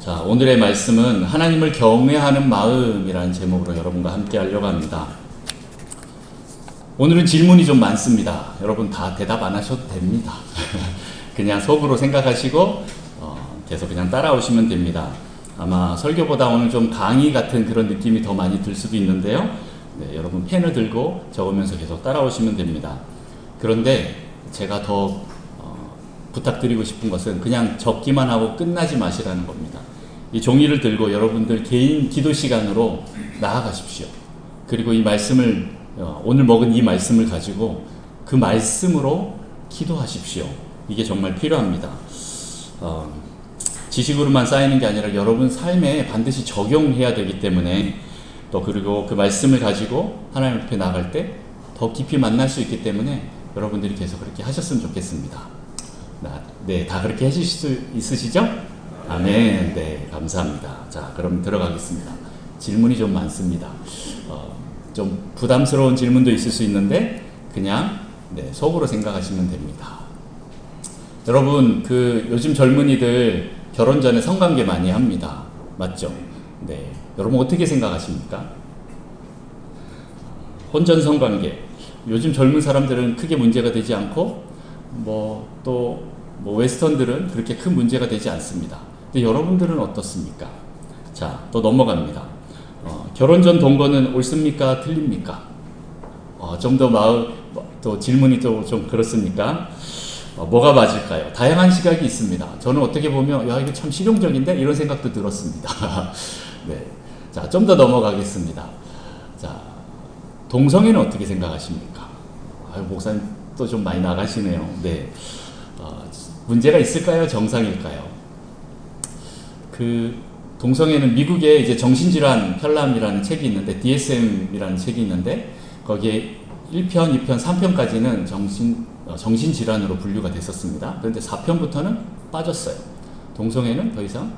자, 오늘의 말씀은 하나님을 경외하는 마음이라는 제목으로 여러분과 함께 하려고 합니다. 오늘은 질문이 좀 많습니다. 여러분 다 대답 안 하셔도 됩니다. 그냥 속으로 생각하시고 계속 그냥 따라오시면 됩니다. 아마 설교보다 오늘 좀 강의 같은 그런 느낌이 더 많이 들 수도 있는데요. 네, 여러분 펜을 들고 적으면서 계속 따라오시면 됩니다. 그런데 제가 더 부탁드리고 싶은 것은 그냥 적기만 하고 끝나지 마시라는 겁니다. 이 종이를 들고 여러분들 개인 기도 시간으로 나아가십시오. 그리고 이 말씀을 오늘 먹은 이 말씀을 가지고 그 말씀으로 기도하십시오. 이게 정말 필요합니다. 지식으로만 쌓이는 게 아니라 여러분 삶에 반드시 적용해야 되기 때문에 또 그리고 그 말씀을 가지고 하나님 앞에 나갈 때 더 깊이 만날 수 있기 때문에 여러분들이 계속 그렇게 하셨으면 좋겠습니다. 네, 다 그렇게 하실 수 있으시죠? 아멘. 네, 감사합니다. 자, 그럼 들어가겠습니다. 질문이 좀 많습니다. 좀 부담스러운 질문도 있을 수 있는데 그냥 속으로 생각하시면 됩니다. 여러분, 요즘 젊은이들 결혼 전에 성관계 많이 합니다. 맞죠? 네. 여러분 어떻게 생각하십니까? 혼전 성관계. 요즘 젊은 사람들은 크게 문제가 되지 않고 또 웨스턴들은 그렇게 큰 문제가 되지 않습니다. 근데 여러분들은 어떻습니까? 자, 또 넘어갑니다. 결혼 전 동거는 옳습니까? 틀립니까? 좀 더 또 질문이 또 좀 그렇습니까? 뭐가 맞을까요? 다양한 시각이 있습니다. 저는 어떻게 보면 이거 참 실용적인데 이런 생각도 들었습니다. 네, 자, 좀 더 넘어가겠습니다. 자, 동성애는 어떻게 생각하십니까? 목사님 또 좀 많이 나가시네요. 네, 문제가 있을까요? 정상일까요? 동성애는 미국에 이제 정신질환 편람이라는 책이 있는데 DSM이라는 책이 있는데 거기에 1편, 2편, 3편까지는 정신질환으로 분류가 됐었습니다. 그런데 4편부터는 빠졌어요. 동성애는 더 이상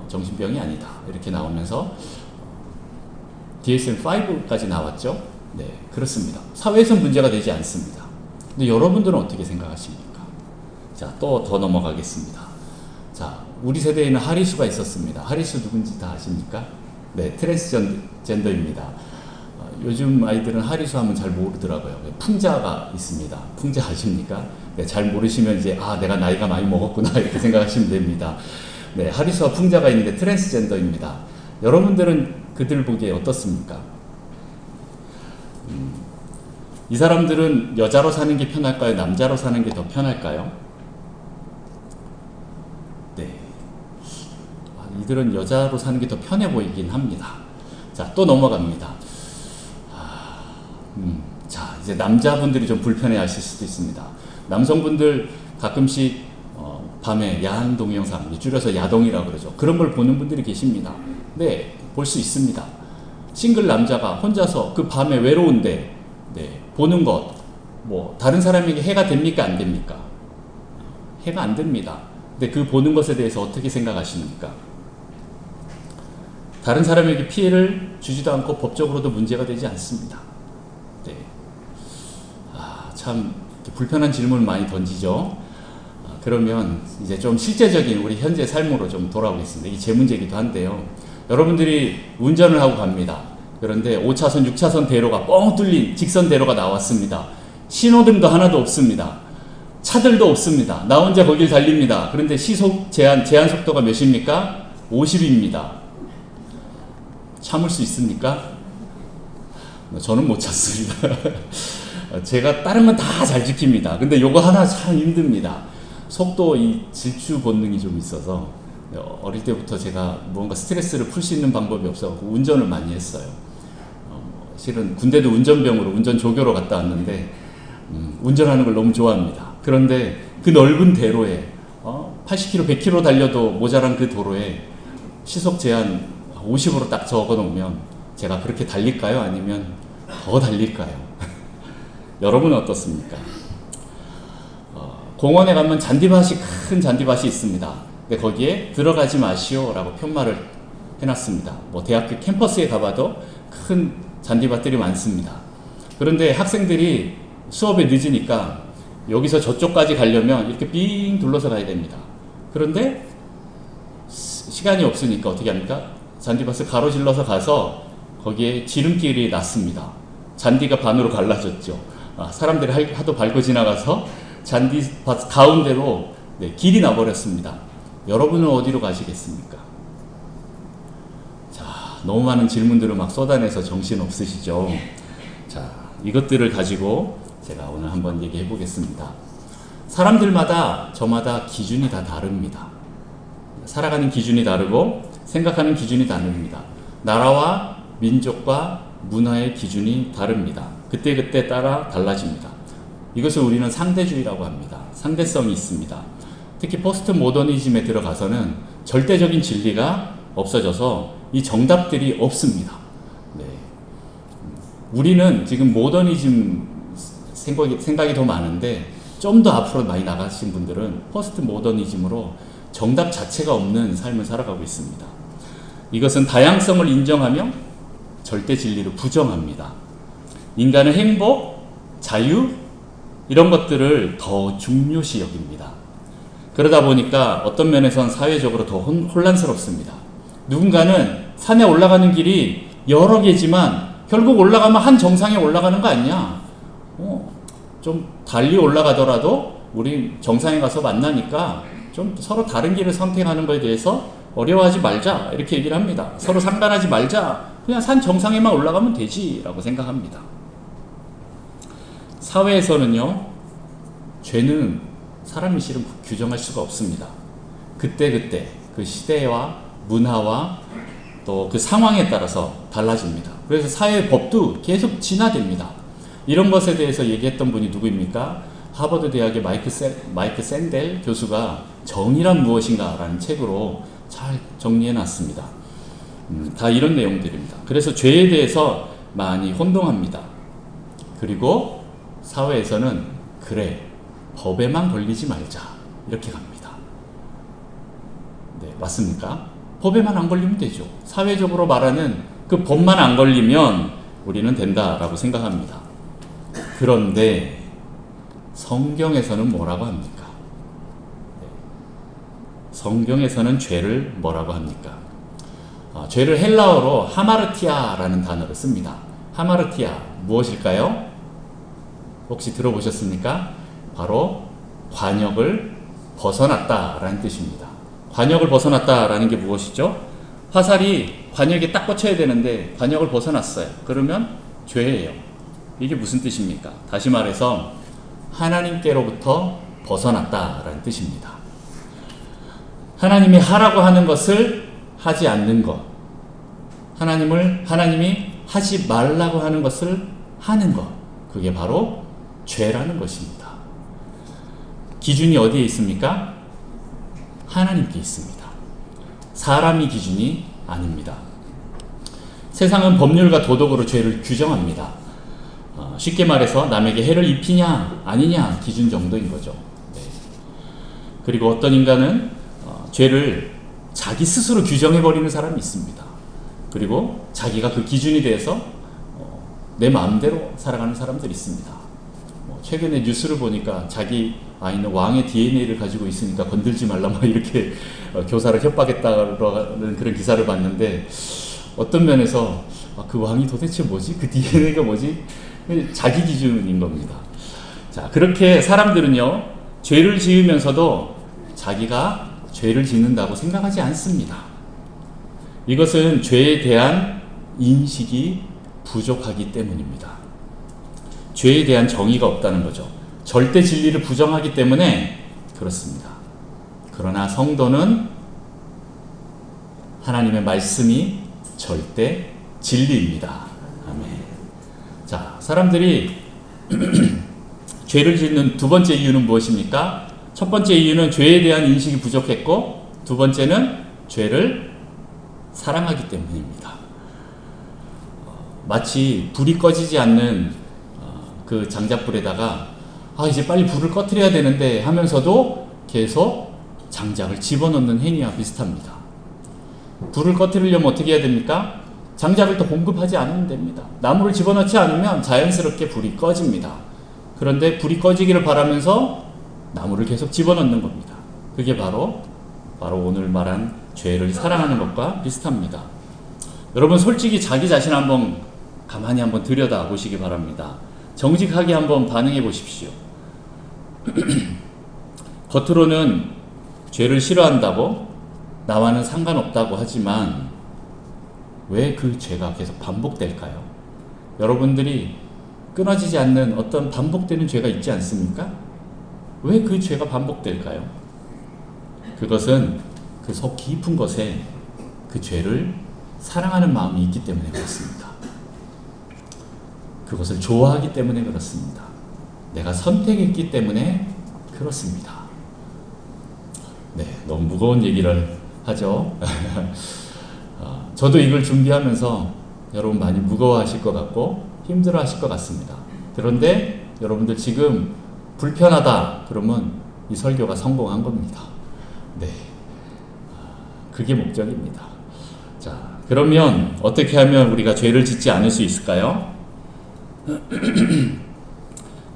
정신병이 아니다. 이렇게 나오면서 DSM-5까지 나왔죠. 네, 그렇습니다. 사회에서 문제가 되지 않습니다. 근데 여러분들은 어떻게 생각하십니까? 자, 또 더 넘어가겠습니다. 자, 우리 세대에는 하리수가 있었습니다. 하리수 누군지 다 아십니까? 네, 트랜스젠더입니다. 요즘 아이들은 하리수 하면 잘 모르더라고요. 풍자가 있습니다. 풍자 아십니까? 네, 잘 모르시면 이제 내가 나이가 많이 먹었구나 이렇게 생각하시면 됩니다. 네, 하리수와 풍자가 있는데 트랜스젠더입니다. 여러분들은 그들 보기에 어떻습니까? 이 사람들은 여자로 사는 게 편할까요? 남자로 사는 게 더 편할까요? 네, 이들은 여자로 사는 게 더 편해 보이긴 합니다. 자, 또 넘어갑니다. 자, 이제 남자분들이 좀 불편해 하실 수도 있습니다. 남성분들 가끔씩 밤에 야한 동영상, 줄여서 야동이라고 그러죠. 그런 걸 보는 분들이 계십니다. 네, 볼 수 있습니다. 싱글 남자가 혼자서 그 밤에 외로운데 보는 것, 다른 사람에게 해가 됩니까? 안 됩니까? 해가 안 됩니다. 근데 그 보는 것에 대해서 어떻게 생각하십니까? 다른 사람에게 피해를 주지도 않고 법적으로도 문제가 되지 않습니다. 네. 참 불편한 질문을 많이 던지죠. 그러면 이제 좀 실제적인 우리 현재 삶으로 좀 돌아오겠습니다. 이게 제 문제이기도 한데요. 여러분들이 운전을 하고 갑니다. 그런데 5차선, 6차선 대로가 뻥 뚫린 직선 대로가 나왔습니다. 신호등도 하나도 없습니다. 차들도 없습니다. 나 혼자 거길 달립니다. 그런데 시속 제한 속도가 몇입니까? 50입니다. 참을 수 있습니까? 저는 못 참습니다. 제가 다른 건 다 잘 지킵니다. 근데 요거 하나 참 힘듭니다. 속도 이 질주 본능이 좀 있어서 어릴 때부터 제가 뭔가 스트레스를 풀 수 있는 방법이 없어서 운전을 많이 했어요. 실은 군대도 운전병으로 운전 조교로 갔다 왔는데 운전하는 걸 너무 좋아합니다. 그런데 그 넓은 대로에 80km, 100km 달려도 모자란 그 도로에 시속 제한 50으로 딱 적어 놓으면 제가 그렇게 달릴까요? 아니면 더 달릴까요? 여러분은 어떻습니까? 공원에 가면 큰 잔디밭이 있습니다. 근데 거기에 들어가지 마시오 라고 편말을 해놨습니다. 대학교 캠퍼스에 가봐도 큰 잔디밭들이 많습니다. 그런데 학생들이 수업에 늦으니까 여기서 저쪽까지 가려면 이렇게 삥 둘러서 가야 됩니다. 그런데 시간이 없으니까 어떻게 합니까? 잔디밭을 가로질러서 가서 거기에 지름길이 났습니다. 잔디가 반으로 갈라졌죠. 사람들이 하도 밟고 지나가서 잔디밭 가운데로 길이 나버렸습니다. 여러분은 어디로 가시겠습니까? 자, 너무 많은 질문들을 막 쏟아내서 정신 없으시죠? 자, 이것들을 가지고 제가 오늘 한번 얘기해 보겠습니다. 사람들마다 저마다 기준이 다 다릅니다. 살아가는 기준이 다르고 생각하는 기준이 다릅니다. 나라와 민족과 문화의 기준이 다릅니다. 그때그때 따라 달라집니다. 이것을 우리는 상대주의라고 합니다. 상대성이 있습니다. 특히 포스트 모더니즘에 들어가서는 절대적인 진리가 없어져서 이 정답들이 없습니다. 네. 우리는 지금 모더니즘 생각이 더 많은데 좀 더 앞으로 많이 나가신 분들은 포스트 모더니즘으로 정답 자체가 없는 삶을 살아가고 있습니다. 이것은 다양성을 인정하며 절대 진리를 부정합니다. 인간의 행복, 자유 이런 것들을 더 중요시 여깁니다. 그러다 보니까 어떤 면에선 사회적으로 더 혼란스럽습니다. 누군가는 산에 올라가는 길이 여러 개지만 결국 올라가면 한 정상에 올라가는 거 아니냐? 좀 달리 올라가더라도 우리 정상에 가서 만나니까 좀 서로 다른 길을 선택하는 것에 대해서 어려워하지 말자 이렇게 얘기를 합니다. 서로 상관하지 말자. 그냥 산 정상에만 올라가면 되지 라고 생각합니다. 사회에서는요, 죄는 사람이 실은 규정할 수가 없습니다. 그때그때 그 시대와 문화와 또 그 상황에 따라서 달라집니다. 그래서 사회 법도 계속 진화됩니다. 이런 것에 대해서 얘기했던 분이 누구입니까? 하버드 대학의 마이크 샌델 교수가 정의란 무엇인가 라는 책으로 잘 정리해 놨습니다. 다 이런 내용들입니다. 그래서 죄에 대해서 많이 혼동합니다. 그리고 사회에서는 그래, 법에만 걸리지 말자 이렇게 갑니다. 네, 맞습니까? 법에만 안 걸리면 되죠. 사회적으로 말하는 그 법만 안 걸리면 우리는 된다라고 생각합니다. 그런데 성경에서는 뭐라고 합니까? 네. 성경에서는 죄를 뭐라고 합니까? 죄를 헬라어로 하마르티아라는 단어를 씁니다. 하마르티아 무엇일까요? 혹시 들어보셨습니까? 바로 관역을 벗어났다라는 뜻입니다. 관역을 벗어났다라는 게 무엇이죠? 화살이 관역에 딱 꽂혀야 되는데 관역을 벗어났어요. 그러면 죄예요. 이게 무슨 뜻입니까? 다시 말해서 하나님께로부터 벗어났다라는 뜻입니다. 하나님이 하라고 하는 것을 하지 않는 것, 하나님이 하지 말라고 하는 것을 하는 것, 그게 바로 죄라는 것입니다. 기준이 어디에 있습니까? 하나님께 있습니다. 사람이 기준이 아닙니다. 세상은 법률과 도덕으로 죄를 규정합니다. 쉽게 말해서 남에게 해를 입히냐 아니냐 기준 정도인 거죠. 네. 그리고 어떤 인간은 죄를 자기 스스로 규정해버리는 사람이 있습니다. 그리고 자기가 그 기준이 돼서 내 마음대로 살아가는 사람들이 있습니다. 최근에 뉴스를 보니까 자기 아이는 왕의 DNA를 가지고 있으니까 건들지 말라 뭐 이렇게 교사를 협박했다는 그런 기사를 봤는데, 어떤 면에서 그 왕이 도대체 뭐지? 그 DNA가 뭐지? 자기 기준인 겁니다. 자, 그렇게 사람들은요, 죄를 지으면서도 자기가 죄를 짓는다고 생각하지 않습니다. 이것은 죄에 대한 인식이 부족하기 때문입니다. 죄에 대한 정의가 없다는 거죠. 절대 진리를 부정하기 때문에 그렇습니다. 그러나 성도는 하나님의 말씀이 절대 진리입니다. 아멘. 자, 사람들이 죄를 짓는 두 번째 이유는 무엇입니까? 첫 번째 이유는 죄에 대한 인식이 부족했고, 두 번째는 죄를 사랑하기 때문입니다. 마치 불이 꺼지지 않는 그 장작불에다가 이제 빨리 불을 꺼트려야 되는데 하면서도 계속 장작을 집어넣는 행위와 비슷합니다. 불을 꺼트리려면 어떻게 해야 됩니까? 장작을 더 공급하지 않으면 됩니다. 나무를 집어넣지 않으면 자연스럽게 불이 꺼집니다. 그런데 불이 꺼지기를 바라면서 나무를 계속 집어넣는 겁니다. 그게 바로 오늘 말한 죄를 사랑하는 것과 비슷합니다. 여러분 솔직히 자기 자신 한번 가만히 한번 들여다 보시기 바랍니다. 정직하게 한번 반응해 보십시오. 겉으로는 죄를 싫어한다고 나와는 상관없다고 하지만 왜 그 죄가 계속 반복될까요? 여러분들이 끊어지지 않는 어떤 반복되는 죄가 있지 않습니까? 왜 그 죄가 반복될까요? 그것은 그 속 깊은 곳에 그 죄를 사랑하는 마음이 있기 때문에 그렇습니다. 그것을 좋아하기 때문에 그렇습니다. 내가 선택했기 때문에 그렇습니다. 네, 너무 무거운 얘기를 하죠. 저도 이걸 준비하면서 여러분 많이 무거워하실 것 같고 힘들어하실 것 같습니다. 그런데 여러분들 지금 불편하다 그러면 이 설교가 성공한 겁니다. 네, 그게 목적입니다. 자, 그러면 어떻게 하면 우리가 죄를 짓지 않을 수 있을까요?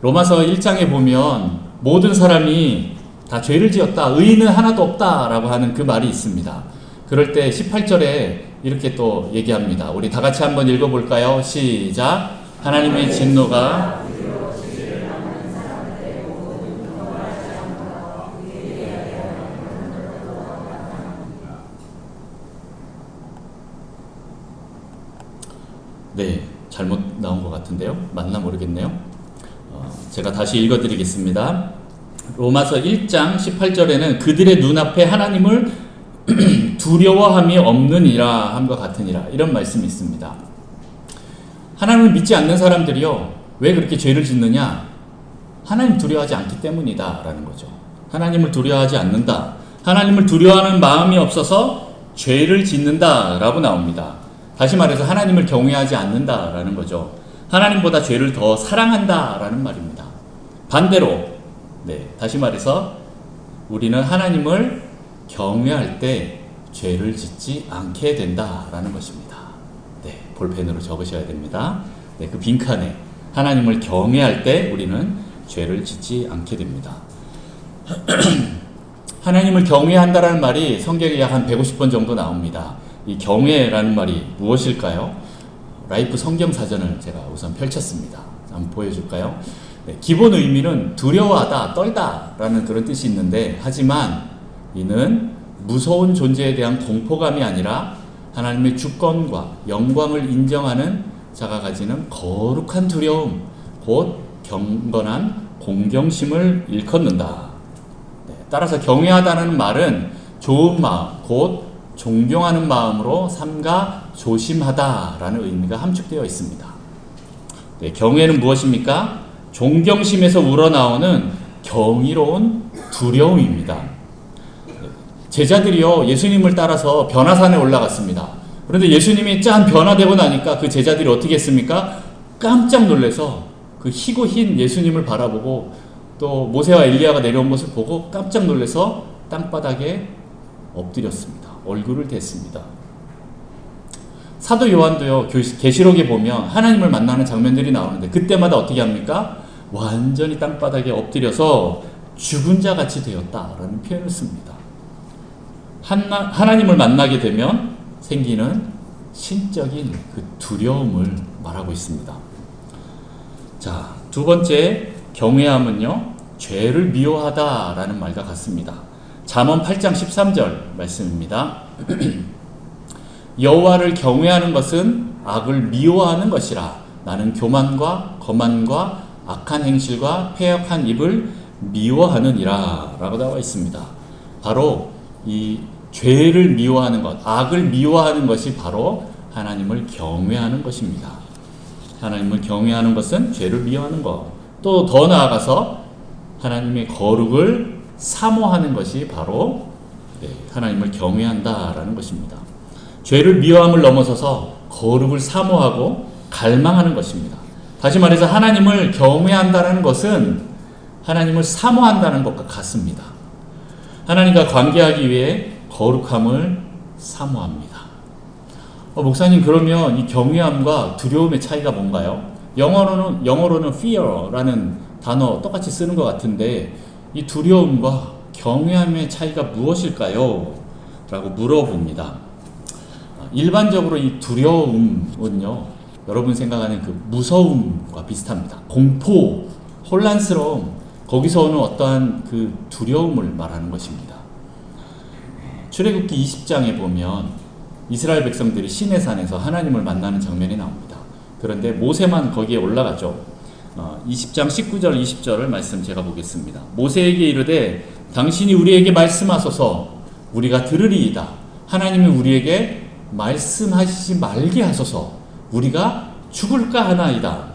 로마서 1장에 보면 모든 사람이 다 죄를 지었다, 의인은 하나도 없다라고 하는 그 말이 있습니다. 그럴 때 18절에 이렇게 또 얘기합니다. 우리 다 같이 한번 읽어볼까요? 시작. 하나님의 진노가 네, 잘못 나온 것 같은데요. 맞나 모르겠네요. 제가 다시 읽어드리겠습니다. 로마서 1장 18절에는 그들의 눈앞에 하나님을 두려워함이 없느니라 함과 같으니라 이런 말씀이 있습니다. 하나님을 믿지 않는 사람들이요, 왜 그렇게 죄를 짓느냐? 하나님 두려워하지 않기 때문이다 라는 거죠. 하나님을 두려워하지 않는다, 하나님을 두려워하는 마음이 없어서 죄를 짓는다 라고 나옵니다. 다시 말해서 하나님을 경외하지 않는다 라는 거죠. 하나님보다 죄를 더 사랑한다 라는 말입니다. 반대로, 네, 다시 말해서 우리는 하나님을 경외할 때 죄를 짓지 않게 된다라는 것입니다. 네, 볼펜으로 적으셔야 됩니다. 네, 그 빈칸에 하나님을 경외할 때 우리는 죄를 짓지 않게 됩니다. 하나님을 경외한다라는 말이 성경에 약 한 150번 정도 나옵니다. 이 경외라는 말이 무엇일까요? 라이프 성경사전을 제가 우선 펼쳤습니다. 한번 보여줄까요? 네, 기본 의미는 두려워하다, 떨다라는 그런 뜻이 있는데, 하지만 이는 무서운 존재에 대한 공포감이 아니라 하나님의 주권과 영광을 인정하는 자가 가지는 거룩한 두려움, 곧 경건한 공경심을 일컫는다. 네, 따라서 경외하다는 말은 좋은 마음, 곧 존경하는 마음으로 삼가 조심하다라는 의미가 함축되어 있습니다. 네, 경외는 무엇입니까? 존경심에서 우러나오는 경이로운 두려움입니다. 제자들이요, 예수님을 따라서 변화산에 올라갔습니다. 그런데 예수님이 짠 변화되고 나니까 그 제자들이 어떻게 했습니까? 깜짝 놀라서 그 희고 흰 예수님을 바라보고 또 모세와 엘리야가 내려온 것을 보고 깜짝 놀라서 땅바닥에 엎드렸습니다. 얼굴을 댔습니다. 사도 요한도요, 계시록에 보면 하나님을 만나는 장면들이 나오는데 그때마다 어떻게 합니까? 완전히 땅바닥에 엎드려서 죽은 자 같이 되었다라는 표현을 씁니다. 하나님을 만나게 되면 생기는 신적인 그 두려움을 말하고 있습니다. 자, 두 번째 경외함은요, 죄를 미워하다라는 말과 같습니다. 잠언 8장 13절 말씀입니다. 여호와를 경외하는 것은 악을 미워하는 것이라. 나는 교만과 거만과 악한 행실과 패역한 입을 미워하느니라 라고 나와 있습니다. 바로 이 죄를 미워하는 것, 악을 미워하는 것이 바로 하나님을 경외하는 것입니다. 하나님을 경외하는 것은 죄를 미워하는 것, 또 더 나아가서 하나님의 거룩을 사모하는 것이 바로 하나님을 경외한다라는 것입니다. 죄를 미워함을 넘어서서 거룩을 사모하고 갈망하는 것입니다. 다시 말해서 하나님을 경외한다는 것은 하나님을 사모한다는 것과 같습니다. 하나님과 관계하기 위해 거룩함을 사모합니다. 목사님, 그러면 이 경외함과 두려움의 차이가 뭔가요? 영어로는 fear라는 단어 똑같이 쓰는 것 같은데 이 두려움과 경외함의 차이가 무엇일까요? 라고 물어봅니다. 일반적으로 이 두려움은요, 여러분 생각하는 그 무서움과 비슷합니다. 공포, 혼란스러움, 거기서 오는 어떠한 그 두려움을 말하는 것입니다. 출애굽기 20장에 보면 이스라엘 백성들이 시내산에서 하나님을 만나는 장면이 나옵니다. 그런데 모세만 거기에 올라가죠. 20장 19절 20절을 말씀 제가 보겠습니다. 모세에게 이르되 당신이 우리에게 말씀하소서 우리가 들으리이다. 하나님이 우리에게 말씀하시지 말게 하소서 우리가 죽을까 하나이다.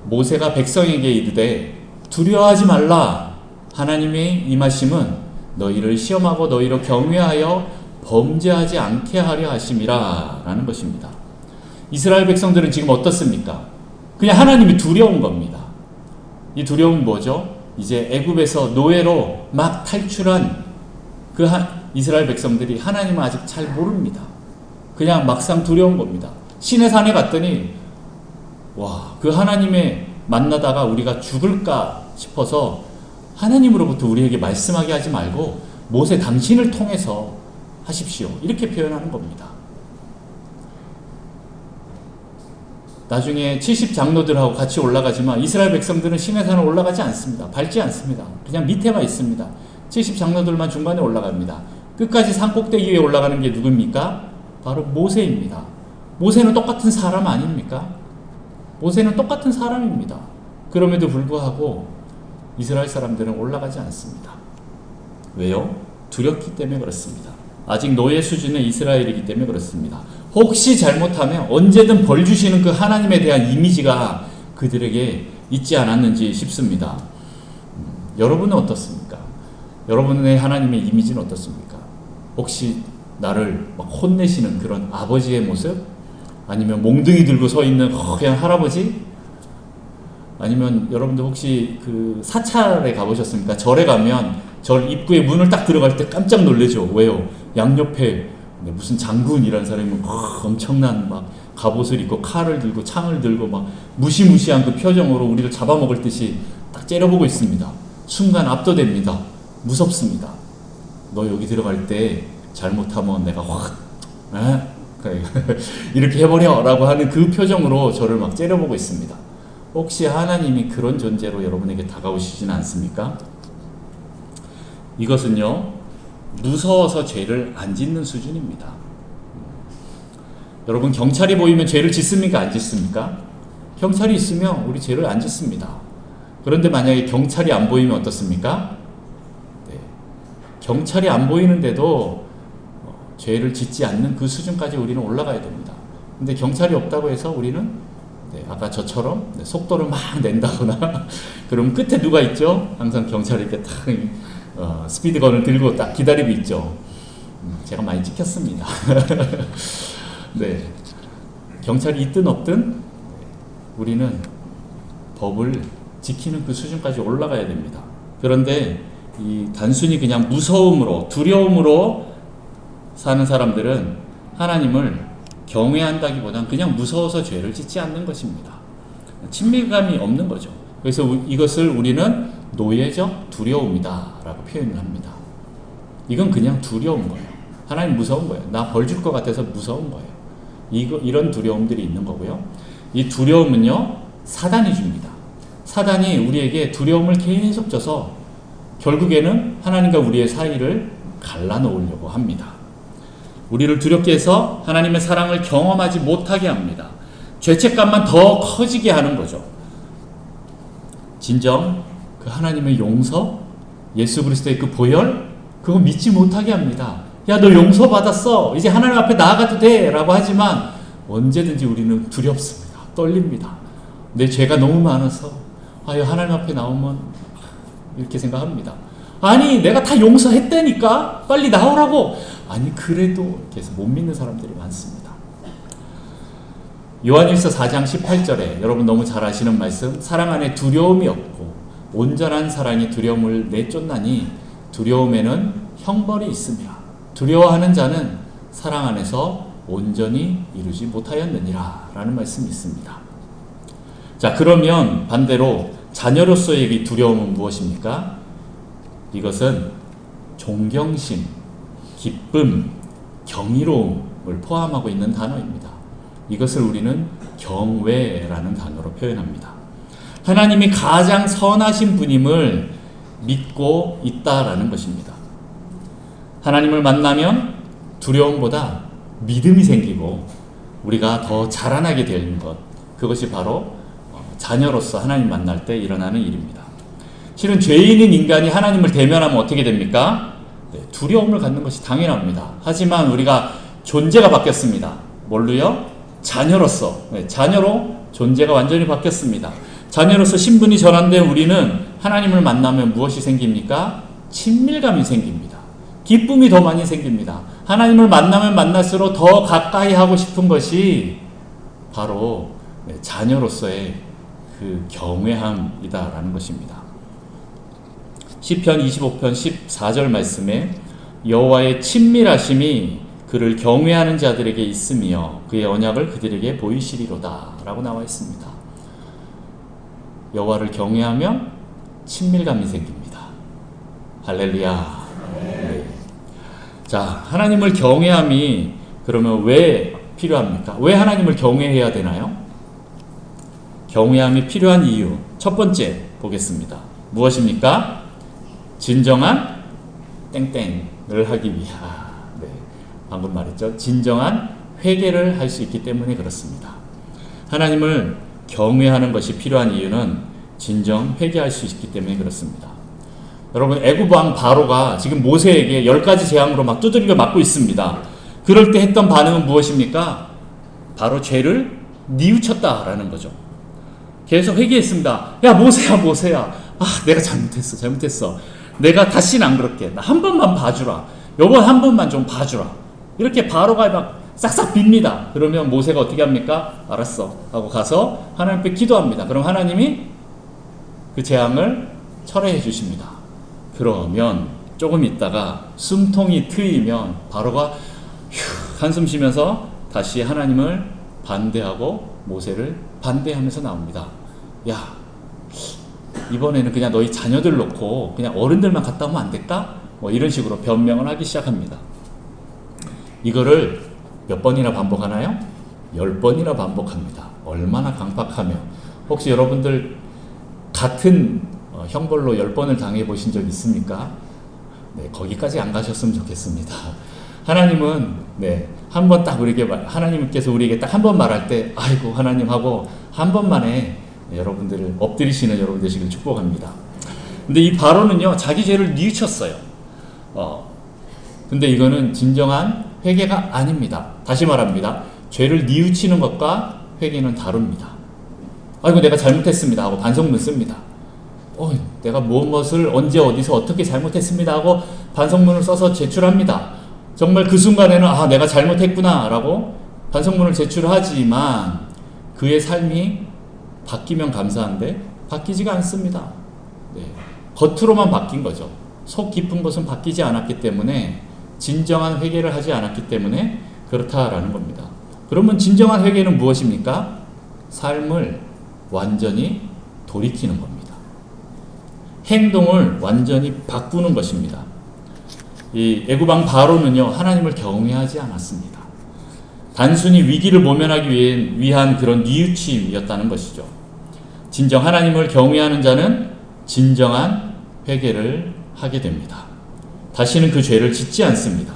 모세가 백성에게 이르되 두려워하지 말라. 하나님의 임하심은 너희를 시험하고 너희를 경외하여 범죄하지 않게 하려 하심이라 라는 것입니다. 이스라엘 백성들은 지금 어떻습니까? 그냥 하나님이 두려운 겁니다. 이 두려움은 뭐죠? 이제 애굽에서 노예로 막 탈출한 그 이스라엘 백성들이 하나님을 아직 잘 모릅니다. 그냥 막상 두려운 겁니다. 시내산에 갔더니 그 하나님의 만나다가 우리가 죽을까 싶어서 하나님으로부터 우리에게 말씀하게 하지 말고 모세 당신을 통해서 하십시오. 이렇게 표현하는 겁니다. 나중에 70장로들하고 같이 올라가지만 이스라엘 백성들은 시내산을 올라가지 않습니다. 밟지 않습니다. 그냥 밑에만 있습니다. 70장로들만 중간에 올라갑니다. 끝까지 산 꼭대기 위에 올라가는 게 누굽니까? 바로 모세입니다. 모세는 똑같은 사람 아닙니까? 모세는 똑같은 사람입니다. 그럼에도 불구하고 이스라엘 사람들은 올라가지 않습니다. 왜요? 두렵기 때문에 그렇습니다. 아직 노예 수준의 이스라엘이기 때문에 그렇습니다. 혹시 잘못하면 언제든 벌 주시는 그 하나님에 대한 이미지가 그들에게 있지 않았는지 싶습니다. 여러분은 어떻습니까? 여러분의 하나님의 이미지는 어떻습니까? 혹시 나를 막 혼내시는 그런 아버지의 모습? 아니면 몽둥이 들고 서 있는 그냥 할아버지? 아니면 여러분들 혹시 그 사찰에 가보셨습니까? 절에 가면 절 입구에 문을 딱 들어갈 때 깜짝 놀라죠. 왜요? 양옆에 무슨 장군이라는 사람이 엄청난 막 갑옷을 입고 칼을 들고 창을 들고 막 무시무시한 그 표정으로 우리를 잡아먹을 듯이 딱 째려보고 있습니다. 순간 압도됩니다. 무섭습니다. 너 여기 들어갈 때 잘못하면 내가 확 이렇게 해버려 라고 하는 그 표정으로 저를 막 째려보고 있습니다. 혹시 하나님이 그런 존재로 여러분에게 다가오시지는 않습니까? 이것은요, 무서워서 죄를 안 짓는 수준입니다. 여러분, 경찰이 보이면 죄를 짓습니까? 안 짓습니까? 경찰이 있으면 우리 죄를 안 짓습니다. 그런데 만약에 경찰이 안 보이면 어떻습니까? 네. 경찰이 안 보이는데도 죄를 짓지 않는 그 수준까지 우리는 올라가야 됩니다. 근데 경찰이 없다고 해서 우리는 아까 저처럼 속도를 막 낸다거나 그럼 끝에 누가 있죠? 항상 경찰이 이렇게 딱 스피드건을 들고 딱 기다리고 있죠. 제가 많이 찍혔습니다. 네, 경찰이 있든 없든 우리는 법을 지키는 그 수준까지 올라가야 됩니다. 그런데 이 단순히 그냥 무서움으로 두려움으로 사는 사람들은 하나님을 경외한다기보단 그냥 무서워서 죄를 짓지 않는 것입니다. 친밀감이 없는 거죠. 그래서 이것을 우리는 노예적 두려움이다 라고 표현을 합니다. 이건 그냥 두려운 거예요. 하나님 무서운 거예요. 나 벌 줄 것 같아서 무서운 거예요. 이런 두려움들이 있는 거고요. 이 두려움은요, 사단이 줍니다. 사단이 우리에게 두려움을 계속 줘서 결국에는 하나님과 우리의 사이를 갈라놓으려고 합니다. 우리를 두렵게 해서 하나님의 사랑을 경험하지 못하게 합니다. 죄책감만 더 커지게 하는 거죠. 진정 그 하나님의 용서, 예수 그리스도의 그 보혈, 그거 믿지 못하게 합니다. 야, 너 용서받았어. 이제 하나님 앞에 나아가도 돼. 라고 하지만 언제든지 우리는 두렵습니다. 떨립니다. 내 죄가 너무 많아서 하나님 앞에 나오면 이렇게 생각합니다. 아니, 내가 다 용서했다니까 빨리 나오라고. 아니, 그래도 이렇게 해서 못 믿는 사람들이 많습니다. 요한일서 4장 18절에 여러분 너무 잘 아시는 말씀, 사랑 안에 두려움이 없고 온전한 사랑이 두려움을 내쫓나니 두려움에는 형벌이 있으며 두려워하는 자는 사랑 안에서 온전히 이루지 못하였느니라 라는 말씀이 있습니다. 자, 그러면 반대로 자녀로서의 이 두려움은 무엇입니까? 이것은 존경심, 기쁨, 경이로움을 포함하고 있는 단어입니다. 이것을 우리는 경외라는 단어로 표현합니다. 하나님이 가장 선하신 분임을 믿고 있다라는 것입니다. 하나님을 만나면 두려움보다 믿음이 생기고 우리가 더 자라나게 되는 것, 그것이 바로 자녀로서 하나님 만날 때 일어나는 일입니다. 실은 죄 있는 인간이 하나님을 대면하면 어떻게 됩니까? 두려움을 갖는 것이 당연합니다. 하지만 우리가 존재가 바뀌었습니다. 뭘로요? 자녀로서, 자녀로 존재가 완전히 바뀌었습니다. 자녀로서 신분이 전환된 우리는 하나님을 만나면 무엇이 생깁니까? 친밀감이 생깁니다. 기쁨이 더 많이 생깁니다. 하나님을 만나면 만날수록 더 가까이 하고 싶은 것이 바로 자녀로서의 그 경외함이다라는 것입니다. 시편 25편 14절 말씀에 여호와의 친밀하심이 그를 경외하는 자들에게 있으며 그의 언약을 그들에게 보이시리로다 라고 나와 있습니다. 여호와를 경외하면 친밀감이 생깁니다. 할렐루야. 네. 자, 하나님을 경외함이 그러면 왜 필요합니까? 왜 하나님을 경외해야 되나요? 경외함이 필요한 이유 첫 번째 보겠습니다. 무엇입니까? 진정한 땡땡을 하기 위하. 네, 방금 말했죠. 진정한 회개를 할 수 있기 때문에 그렇습니다. 하나님을 경외하는 것이 필요한 이유는 진정 회개할 수 있기 때문에 그렇습니다. 여러분, 애굽 왕 바로가 지금 모세에게 10가지 재앙으로 막 두드려 맞고 있습니다. 그럴 때 했던 반응은 무엇입니까? 바로 죄를 뉘우쳤다라는 거죠. 계속 회개했습니다. 야, 모세야. 아, 내가 잘못했어. 내가 다시는 안 그럴게. 나 한 번만 봐주라. 요번 한 번만 좀 봐주라. 이렇게 바로가 막 싹싹 빕니다. 그러면 모세가 어떻게 합니까? 알았어 하고 가서 하나님께 기도합니다. 그럼 하나님이 그 재앙을 철회해 주십니다. 그러면 조금 있다가 숨통이 트이면 바로가 한숨 쉬면서 다시 하나님을 반대하고 모세를 반대하면서 나옵니다. 야, 이번에는 그냥 너희 자녀들 놓고 그냥 어른들만 갔다 오면 안 될까? 뭐 이런 식으로 변명을 하기 시작합니다. 이거를 몇 번이나 반복하나요? 10번이나 반복합니다. 얼마나 강팍하며. 혹시 여러분들 같은 형벌로 10번을 당해보신 적 있습니까? 네, 거기까지 안 가셨으면 좋겠습니다. 하나님은 한 번 딱 하나님께서 우리에게 딱 한 번 말할 때 아이고 하나님 하고 한 번만에 여러분들을 엎드리시는 여러분 되시길 축복합니다. 근데 이 바로는요, 자기 죄를 뉘우쳤어요. 근데 이거는 진정한 회개가 아닙니다. 다시 말합니다. 죄를 뉘우치는 것과 회개는 다릅니다. 아이고 내가 잘못했습니다 하고 반성문 씁니다. 내가 무엇을 언제 어디서 어떻게 잘못했습니다 하고 반성문을 써서 제출합니다. 정말 그 순간에는 아 내가 잘못했구나 라고 반성문을 제출하지만 그의 삶이 바뀌면 감사한데 바뀌지가 않습니다. 네. 겉으로만 바뀐 거죠. 속 깊은 것은 바뀌지 않았기 때문에 진정한 회개를 하지 않았기 때문에 그렇다라는 겁니다. 그러면 진정한 회개는 무엇입니까? 삶을 완전히 돌이키는 겁니다. 행동을 완전히 바꾸는 것입니다. 이 애굽 왕 바로는요, 하나님을 경외하지 않았습니다. 단순히 위기를 모면하기 위한 그런 뉘우침이었다는 것이죠. 진정 하나님을 경외하는 자는 진정한 회개를 하게 됩니다. 다시는 그 죄를 짓지 않습니다.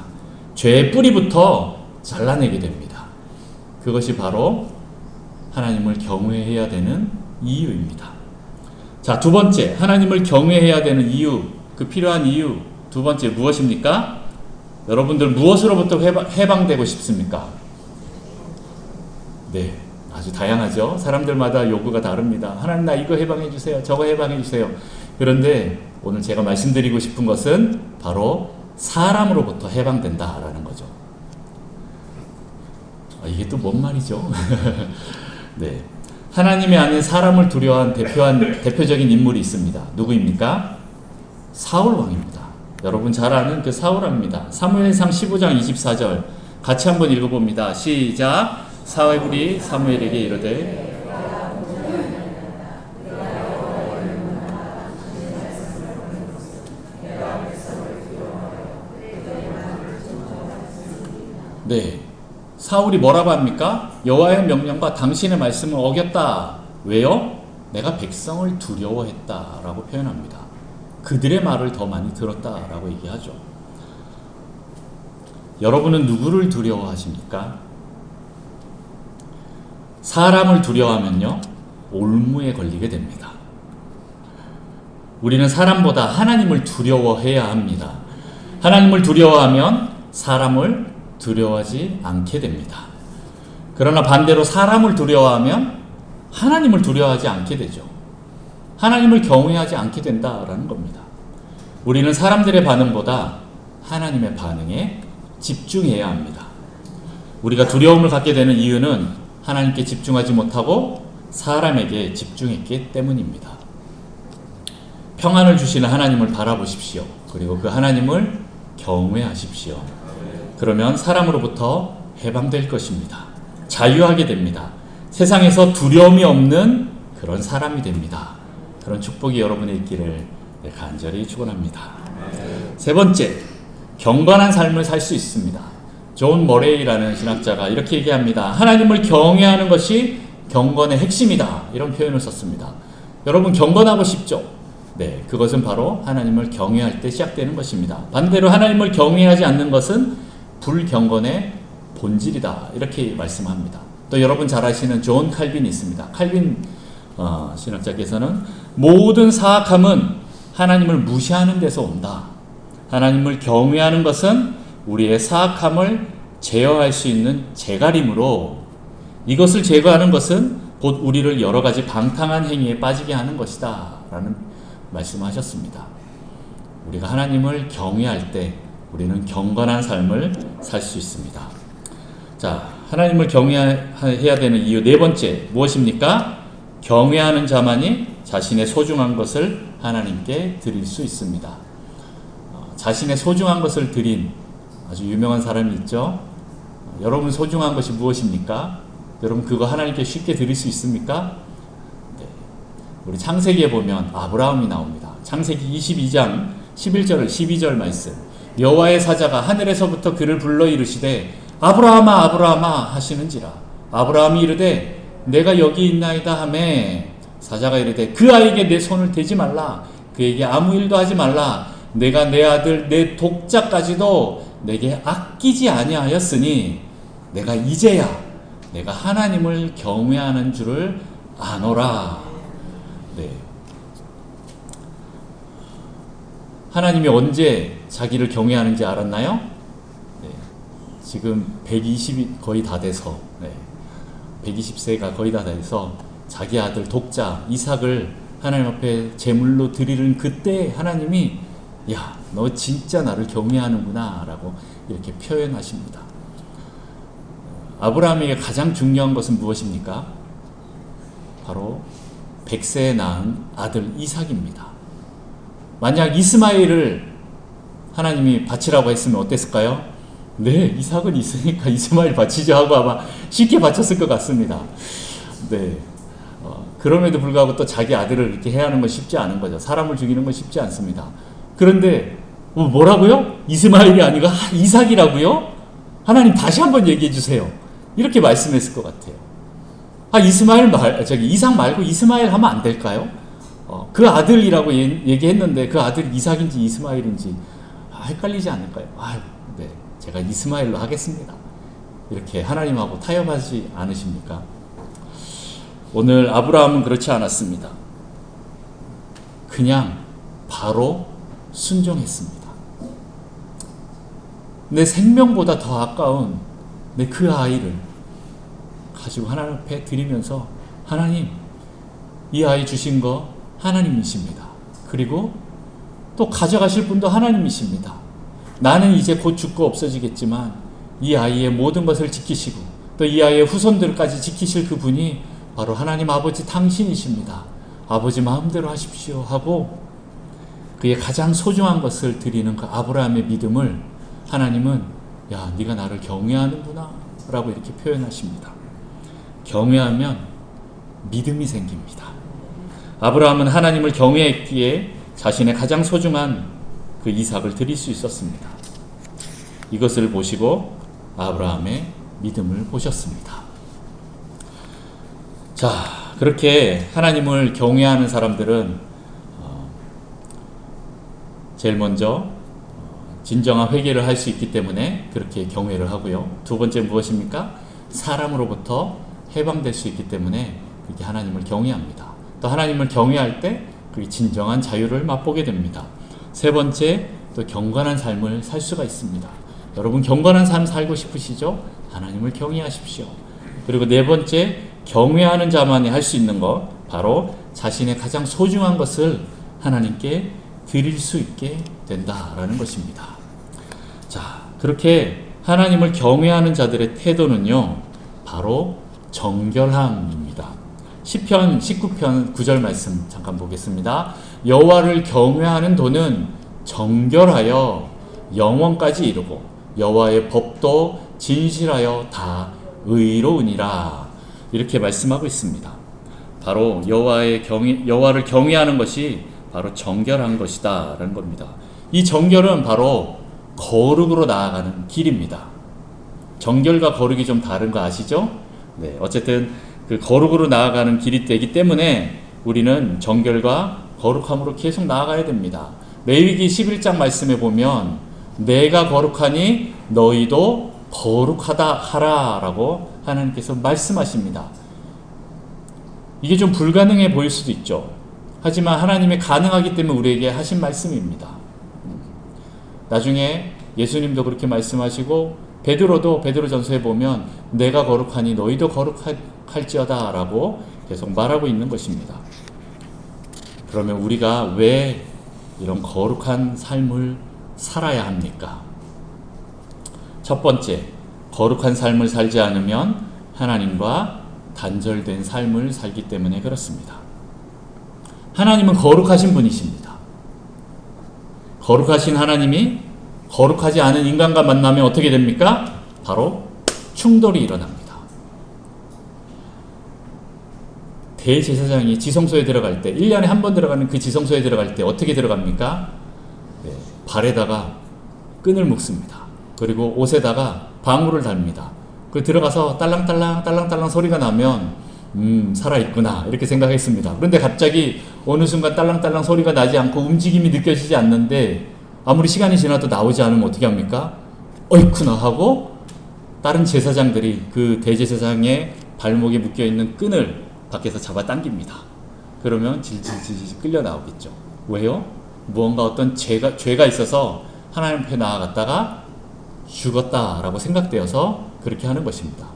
죄의 뿌리부터 잘라내게 됩니다. 그것이 바로 하나님을 경외해야 되는 이유입니다. 자, 두 번째, 하나님을 경외해야 되는 이유, 그 필요한 이유, 두 번째 무엇입니까? 여러분들 무엇으로부터 해방되고 싶습니까? 네, 아주 다양하죠. 사람들마다 요구가 다릅니다. 하나님 나 이거 해방해 주세요. 저거 해방해 주세요. 그런데 오늘 제가 말씀드리고 싶은 것은 바로 사람으로부터 해방된다라는 거죠. 이게 또 뭔 말이죠? 네, 하나님이 아닌 사람을 두려워한 대표적인 인물이 있습니다. 누구입니까? 사울 왕입니다. 여러분 잘 아는 그 사울왕입니다. 사무엘상 15장 24절 같이 한번 읽어봅니다. 시작. 사울이 사무엘에게 이르되 네, 사울이 뭐라고 합니까? 여호와의 명령과 당신의 말씀을 어겼다. 왜요? 내가 백성을 두려워했다라고 표현합니다. 그들의 말을 더 많이 들었다라고 얘기하죠. 여러분은 누구를 두려워하십니까? 사람을 두려워하면요, 올무에 걸리게 됩니다. 우리는 사람보다 하나님을 두려워해야 합니다. 하나님을 두려워하면 사람을 두려워하지 않게 됩니다. 그러나 반대로 사람을 두려워하면 하나님을 두려워하지 않게 되죠. 하나님을 경외하지 않게 된다라는 겁니다. 우리는 사람들의 반응보다 하나님의 반응에 집중해야 합니다. 우리가 두려움을 갖게 되는 이유는 하나님께 집중하지 못하고 사람에게 집중했기 때문입니다. 평안을 주시는 하나님을 바라보십시오. 그리고 그 하나님을 경외하십시오. 그러면 사람으로부터 해방될 것입니다. 자유하게 됩니다. 세상에서 두려움이 없는 그런 사람이 됩니다. 그런 축복이 여러분의 있기를 간절히 축원합니다. 세 번째, 경건한 삶을 살 수 있습니다. 존 머레이라는 신학자가 이렇게 얘기합니다. 하나님을 경외하는 것이 경건의 핵심이다. 이런 표현을 썼습니다. 여러분 경건하고 싶죠? 네, 그것은 바로 하나님을 경외할 때 시작되는 것입니다. 반대로 하나님을 경외하지 않는 것은 불경건의 본질이다. 이렇게 말씀합니다. 또 여러분 잘 아시는 존 칼빈이 있습니다. 칼빈 신학자께서는 모든 사악함은 하나님을 무시하는 데서 온다. 하나님을 경외하는 것은 우리의 사악함을 제어할 수 있는 제갈이므로 이것을 제거하는 것은 곧 우리를 여러 가지 방탕한 행위에 빠지게 하는 것이다 라는 말씀하셨습니다. 우리가 하나님을 경외할 때 우리는 경건한 삶을 살 수 있습니다. 자, 하나님을 경외해야 되는 이유 네 번째 무엇입니까? 경외하는 자만이 자신의 소중한 것을 하나님께 드릴 수 있습니다. 자신의 소중한 것을 드린 아주 유명한 사람이 있죠. 여러분 소중한 것이 무엇입니까? 여러분 그거 하나님께 쉽게 드릴 수 있습니까? 네. 우리 창세기에 보면 아브라함이 나옵니다. 창세기 22장 11절 12절 말씀. 여호와의 사자가 하늘에서부터 그를 불러 이르시되 아브라함아 아브라함아 하시는지라. 아브라함이 이르되 내가 여기 있나이다 하매 사자가 이르되 그 아이에게 내 손을 대지 말라. 그에게 아무 일도 하지 말라. 내가 내 아들 내 독자까지도 내게 아끼지 아니하였으니 내가 이제야 내가 하나님을 경외하는 줄을 아노라. 네. 하나님이 언제 자기를 경외하는지 알았나요? 네. 지금 120이 거의 다 돼서 120세가 거의 다 돼서 자기 아들 독자 이삭을 하나님 앞에 제물로 드리는 그때 하나님이 야, 너 진짜 나를 경외하는구나 라고 이렇게 표현하십니다. 아브라함에게 가장 중요한 것은 무엇입니까? 바로 100세에 낳은 아들 이삭입니다. 만약 이스마엘을 하나님이 바치라고 했으면 어땠을까요? 네, 이삭은 있으니까 이스마엘 바치죠 하고 아마 쉽게 바쳤을 것 같습니다. 네. 그럼에도 불구하고 또 자기 아들을 이렇게 해야 하는 건 쉽지 않은 거죠. 사람을 죽이는 건 쉽지 않습니다. 그런데 뭐라고요? 이스마엘이 아니고 이삭이라고요? 하나님 다시 한번 얘기해 주세요. 이렇게 말씀했을 것 같아요. 이삭 말고 이스마엘 하면 안 될까요? 그 아들이라고 얘기했는데 그 아들이 이삭인지 이스마엘인지 헷갈리지 않을까요? 네, 제가 이스마엘로 하겠습니다. 이렇게 하나님하고 타협하지 않으십니까? 오늘 아브라함은 그렇지 않았습니다. 그냥 바로 순종했습니다. 내 생명보다 더 아까운 내 그 아이를 가지고 하나님 앞에 드리면서 하나님, 이 아이 주신 거 하나님이십니다. 그리고 또 가져가실 분도 하나님이십니다. 나는 이제 곧 죽고 없어지겠지만 이 아이의 모든 것을 지키시고 또 이 아이의 후손들까지 지키실 그 분이 바로 하나님 아버지 당신이십니다. 아버지 마음대로 하십시오 하고 그의 가장 소중한 것을 드리는 그 아브라함의 믿음을 하나님은 야, 네가 나를 경외하는구나 라고 이렇게 표현하십니다. 경외하면 믿음이 생깁니다. 아브라함은 하나님을 경외했기에 자신의 가장 소중한 그 이삭을 드릴 수 있었습니다. 이것을 보시고 아브라함의 믿음을 보셨습니다. 자, 그렇게 하나님을 경외하는 사람들은 제일 먼저 진정한 회개를 할 수 있기 때문에 그렇게 경외를 하고요. 두 번째 무엇입니까? 사람으로부터 해방될 수 있기 때문에 그렇게 하나님을 경외합니다. 또 하나님을 경외할 때 그게 진정한 자유를 맛보게 됩니다. 세 번째, 또 경건한 삶을 살 수가 있습니다. 여러분 경건한 삶 살고 싶으시죠? 하나님을 경외하십시오. 그리고 네 번째, 경외하는 자만이 할 수 있는 것, 바로 자신의 가장 소중한 것을 하나님께 드릴 수 있게 된다라는 것입니다. 자, 그렇게 하나님을 경외하는 자들의 태도는요, 바로 정결함입니다. 시편 19편 9절 말씀 잠깐 보겠습니다. 여호와를 경외하는 도는 정결하여 영원까지 이르고 여호와의 법도 진실하여 다 의로우니라. 이렇게 말씀하고 있습니다. 바로 여호와를 경외하는 것이 바로 정결한 것이다 라는 겁니다. 이 정결은 바로 거룩으로 나아가는 길입니다. 정결과 거룩이 좀 다른 거 아시죠? 네, 어쨌든 그 거룩으로 나아가는 길이 되기 때문에 우리는 정결과 거룩함으로 계속 나아가야 됩니다. 레위기 11장 말씀에 보면 내가 거룩하니 너희도 거룩하다 하라 라고 하나님께서 말씀하십니다. 이게 좀 불가능해 보일 수도 있죠. 하지만 하나님의 가능하기 때문에 우리에게 하신 말씀입니다. 나중에 예수님도 그렇게 말씀하시고 베드로도 베드로전서에 보면 내가 거룩하니 너희도 거룩할지어다 라고 계속 말하고 있는 것입니다. 그러면 우리가 왜 이런 거룩한 삶을 살아야 합니까? 첫 번째, 거룩한 삶을 살지 않으면 하나님과 단절된 삶을 살기 때문에 그렇습니다. 하나님은 거룩하신 분이십니다. 거룩하신 하나님이 거룩하지 않은 인간과 만나면 어떻게 됩니까? 바로 충돌이 일어납니다. 대제사장이 지성소에 들어갈 때, 1년에 한 번 들어가는 그 지성소에 들어갈 때 어떻게 들어갑니까? 네, 발에다가 끈을 묶습니다. 그리고 옷에다가 방울을 답니다. 그 들어가서 딸랑딸랑 소리가 나면 살아있구나 이렇게 생각했습니다. 그런데 갑자기 어느 순간 딸랑딸랑 소리가 나지 않고 움직임이 느껴지지 않는데 아무리 시간이 지나도 나오지 않으면 어떻게 합니까? 어이쿠나 하고 다른 제사장들이 그 대제사장의 발목에 묶여있는 끈을 밖에서 잡아당깁니다. 그러면 질질질 끌려 나오겠죠. 왜요? 무언가 어떤 죄가 있어서 하나님 앞에 나아갔다가 죽었다라고 생각되어서 그렇게 하는 것입니다.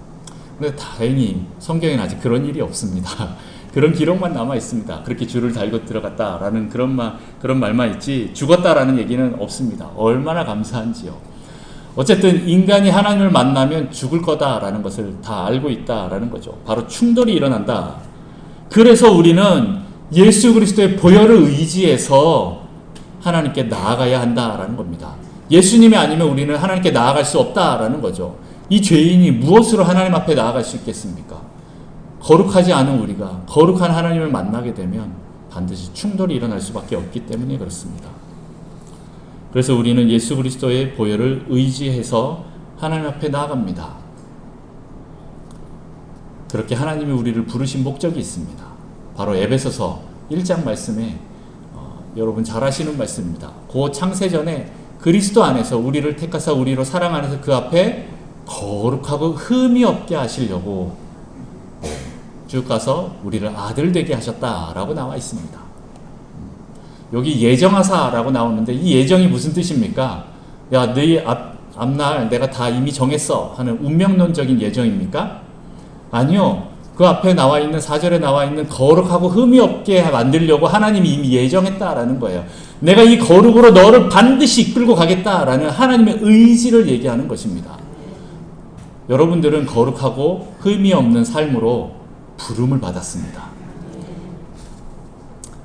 그런데 다행히 성경에는 아직 그런 일이 없습니다. 그런 기록만 남아 있습니다. 그렇게 줄을 달고 들어갔다라는 그런 말만 있지 죽었다라는 얘기는 없습니다. 얼마나 감사한지요. 어쨌든 인간이 하나님을 만나면 죽을 거다라는 것을 다 알고 있다라는 거죠. 바로 충돌이 일어난다. 그래서 우리는 예수 그리스도의 보혈을 의지해서 하나님께 나아가야 한다라는 겁니다. 예수님이 아니면 우리는 하나님께 나아갈 수 없다라는 거죠. 이 죄인이 무엇으로 하나님 앞에 나아갈 수 있겠습니까? 거룩하지 않은 우리가 거룩한 하나님을 만나게 되면 반드시 충돌이 일어날 수밖에 없기 때문에 그렇습니다. 그래서 우리는 예수 그리스도의 보혈을 의지해서 하나님 앞에 나아갑니다. 그렇게 하나님이 우리를 부르신 목적이 있습니다. 바로 에베소서 1장 말씀에 여러분 잘 아시는 말씀입니다. 그 창세전에 그리스도 안에서 우리를 택하사 우리로 사랑 안에서 그 앞에 거룩하고 흠이 없게 하시려고 쭉 가서 우리를 아들 되게 하셨다라고 나와 있습니다. 여기 예정하사라고 나오는데 이 예정이 무슨 뜻입니까? 야, 너희 앞날 내가 다 이미 정했어 하는 운명론적인 예정입니까? 아니요. 그 앞에 나와 있는 4절에 나와 있는 거룩하고 흠이 없게 만들려고 하나님이 이미 예정했다라는 거예요. 내가 이 거룩으로 너를 반드시 이끌고 가겠다라는 하나님의 의지를 얘기하는 것입니다. 여러분들은 거룩하고 흠이 없는 삶으로 부름을 받았습니다.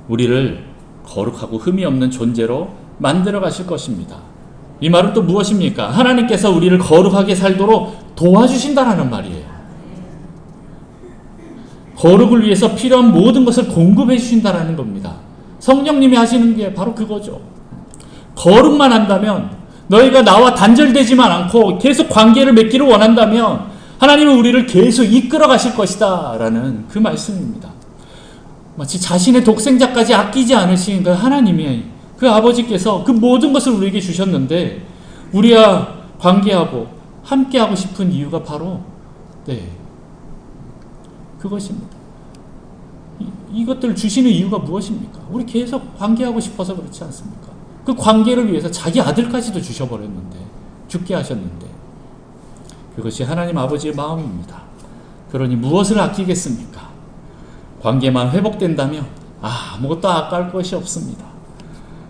우리를 거룩하고 흠이 없는 존재로 만들어 가실 것입니다. 이 말은 또 무엇입니까? 하나님께서 우리를 거룩하게 살도록 도와주신다라는 말이에요. 거룩을 위해서 필요한 모든 것을 공급해 주신다라는 겁니다. 성령님이 하시는 게 바로 그거죠. 거룩만 한다면 너희가 나와 단절되지만 않고 계속 관계를 맺기를 원한다면 하나님은 우리를 계속 이끌어 가실 것이다 라는 그 말씀입니다. 마치 자신의 독생자까지 아끼지 않으신 그 하나님이, 그 아버지께서 그 모든 것을 우리에게 주셨는데 우리와 관계하고 함께하고 싶은 이유가 바로 그것입니다. 이것들을 주시는 이유가 무엇입니까? 우리 계속 관계하고 싶어서 그렇지 않습니까? 그 관계를 위해서 자기 아들까지도 주셔버렸는데, 죽게 하셨는데, 그것이 하나님 아버지의 마음입니다. 그러니 무엇을 아끼겠습니까? 관계만 회복된다면 아무것도 아까울 것이 없습니다.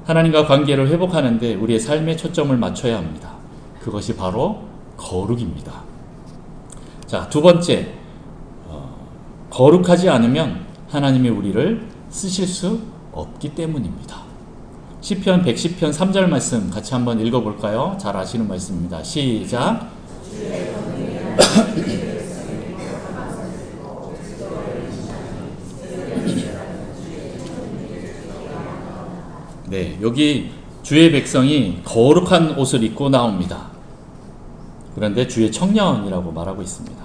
하나님과 관계를 회복하는데 우리의 삶의 초점을 맞춰야 합니다. 그것이 바로 거룩입니다. 자, 두 번째, 거룩하지 않으면 하나님이 우리를 쓰실 수 없기 때문입니다. 시편 110편 3절 말씀 같이 한번 읽어볼까요? 잘 아시는 말씀입니다. 시작. 네, 여기 주의 백성이 거룩한 옷을 입고 나옵니다. 그런데 주의 청년이라고 말하고 있습니다.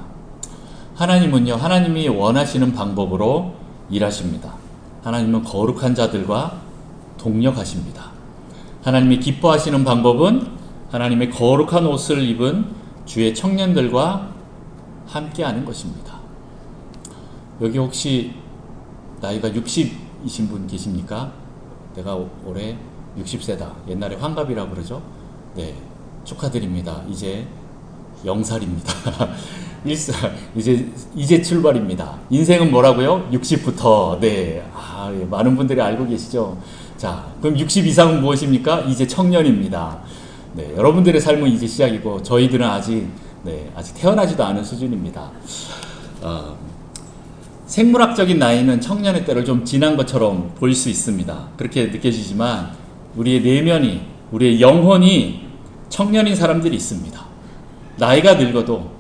하나님은요, 하나님이 원하시는 방법으로 일하십니다. 하나님은 거룩한 자들과 동력하십니다. 하나님이 기뻐하시는 방법은 하나님의 거룩한 옷을 입은 주의 청년들과 함께하는 것입니다. 여기 혹시 나이가 60이신 분 계십니까? 내가 올해 60세다. 옛날에 환갑이라고 그러죠? 네, 축하드립니다. 이제 0살입니다. 이제 출발입니다. 인생은 뭐라고요? 60부터. 네, 많은 분들이 알고 계시죠? 자, 그럼 60 이상은 무엇입니까? 이제 청년입니다. 네, 여러분들의 삶은 이제 시작이고 저희들은 아직 태어나지도 않은 수준입니다. 생물학적인 나이는 청년의 때를 좀 지난 것처럼 보일 수 있습니다. 그렇게 느껴지지만 우리의 내면이, 우리의 영혼이 청년인 사람들이 있습니다. 나이가 늙어도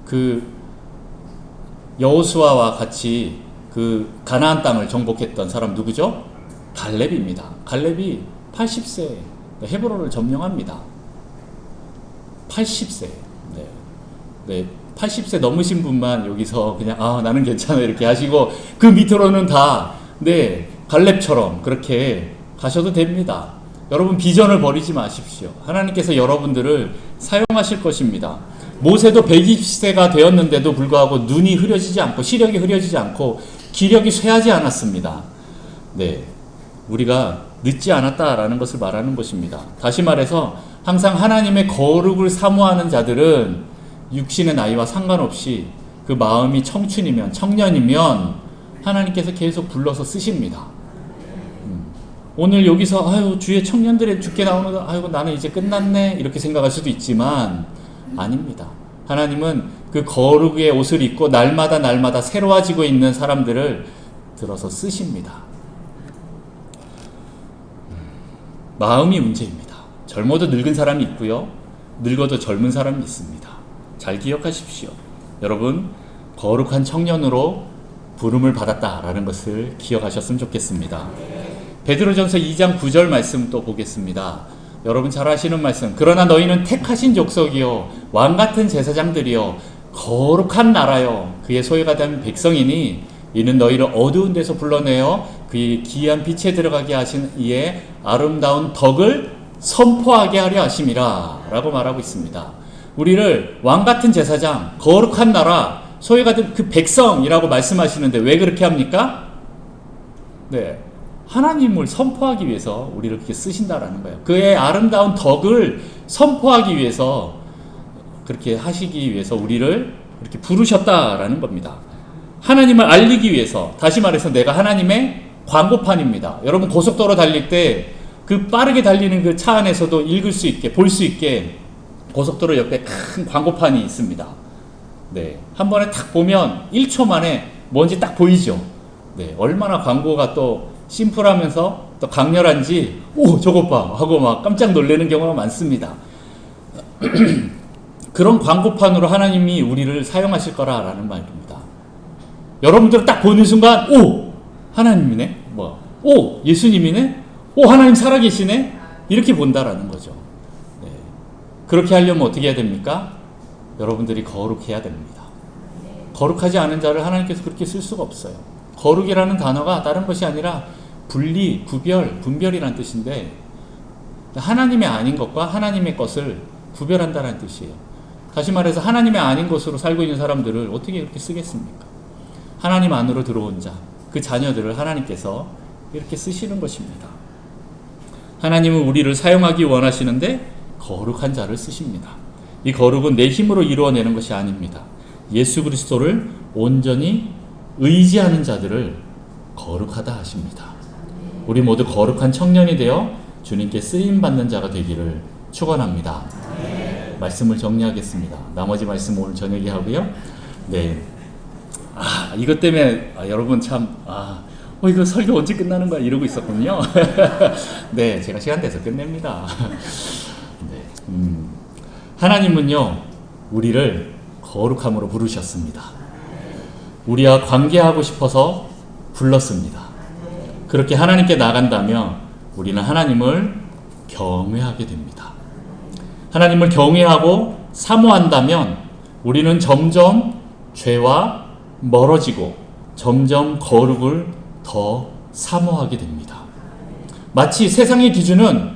그 여호수아와 같이 그 가나안 땅을 정복했던 사람 누구죠? 갈렙입니다. 갈렙이 80세 헤브론을 점령합니다. 80세. 네. 80세 넘으신 분만 여기서 그냥 나는 괜찮아 이렇게 하시고 그 밑으로는 다 갈렙처럼 그렇게 가셔도 됩니다. 여러분 비전을 버리지 마십시오. 하나님께서 여러분들을 사용하실 것입니다. 모세도 120세가 되었는데도 불구하고 눈이 흐려지지 않고 시력이 흐려지지 않고 기력이 쇠하지 않았습니다. 네, 우리가 늦지 않았다라는 것을 말하는 것입니다. 다시 말해서 항상 하나님의 거룩을 사모하는 자들은 육신의 나이와 상관없이 그 마음이 청춘이면 청년이면 하나님께서 계속 불러서 쓰십니다. 오늘 여기서 주의 청년들의 죽게 나오는 거 나는 이제 끝났네 이렇게 생각할 수도 있지만 아닙니다. 하나님은 그 거룩의 옷을 입고 날마다 새로워지고 있는 사람들을 들어서 쓰십니다. 마음이 문제입니다. 젊어도 늙은 사람이 있고요. 늙어도 젊은 사람이 있습니다. 잘 기억하십시오. 여러분 거룩한 청년으로 부름을 받았다라는 것을 기억하셨으면 좋겠습니다. 베드로전서 2장 9절 말씀 또 보겠습니다. 여러분 잘 아시는 말씀. 그러나 너희는 택하신 족속이요 왕같은 제사장들이요 거룩한 나라요 그의 소유가 된 백성이니 이는 너희를 어두운 데서 불러내어 그의 기이한 빛에 들어가게 하신 이의 아름다운 덕을 선포하게 하려 하심이라 라고 말하고 있습니다. 우리를 왕같은 제사장, 거룩한 나라, 소유가 된 그 백성이라고 말씀하시는데 왜 그렇게 합니까? 네, 하나님을 선포하기 위해서 우리를 그렇게 쓰신다라는 거예요. 그의 아름다운 덕을 선포하기 위해서 그렇게 하시기 위해서 우리를 이렇게 부르셨다라는 겁니다. 하나님을 알리기 위해서, 다시 말해서 내가 하나님의 광고판입니다. 여러분 고속도로 달릴 때 그 빠르게 달리는 그 차 안에서도 읽을 수 있게, 볼 수 있게 고속도로 옆에 큰 광고판이 있습니다. 네, 한 번에 딱 보면 1초 만에 뭔지 딱 보이죠. 네, 얼마나 광고가 또 심플하면서 또 강렬한지 저것 봐 하고 막 깜짝 놀라는 경우가 많습니다. 그런 광고판으로 하나님이 우리를 사용하실 거라는 말입니다. 여러분들 딱 보는 순간 하나님이네, 예수님이네, 하나님 살아계시네, 이렇게 본다라는 거죠. 네. 그렇게 하려면 어떻게 해야 됩니까? 여러분들이 거룩해야 됩니다. 거룩하지 않은 자를 하나님께서 그렇게 쓸 수가 없어요. 거룩이라는 단어가 다른 것이 아니라 분리, 구별, 분별이라는 뜻인데 하나님의 아닌 것과 하나님의 것을 구별한다는 뜻이에요. 다시 말해서 하나님의 아닌 것으로 살고 있는 사람들을 어떻게 그렇게 쓰겠습니까? 하나님 안으로 들어온 자, 그 자녀들을 하나님께서 이렇게 쓰시는 것입니다. 하나님은 우리를 사용하기 원하시는데 거룩한 자를 쓰십니다. 이 거룩은 내 힘으로 이루어내는 것이 아닙니다. 예수 그리스도를 온전히 의지하는 자들을 거룩하다 하십니다. 우리 모두 거룩한 청년이 되어 주님께 쓰임받는 자가 되기를 축원합니다. 말씀을 정리하겠습니다. 나머지 말씀 오늘 저녁에 하고요. 네. 이것 때문에 여러분 참 이거 설교 언제 끝나는 거야 이러고 있었군요. 네, 제가 시간 돼서 끝냅니다. 네. 하나님은요 우리를 거룩함으로 부르셨습니다. 우리와 관계하고 싶어서 불렀습니다. 그렇게 하나님께 나간다면 우리는 하나님을 경외하게 됩니다. 하나님을 경외하고 사모한다면 우리는 점점 죄와 멀어지고 점점 거룩을 더 사모하게 됩니다. 마치 세상의 기준은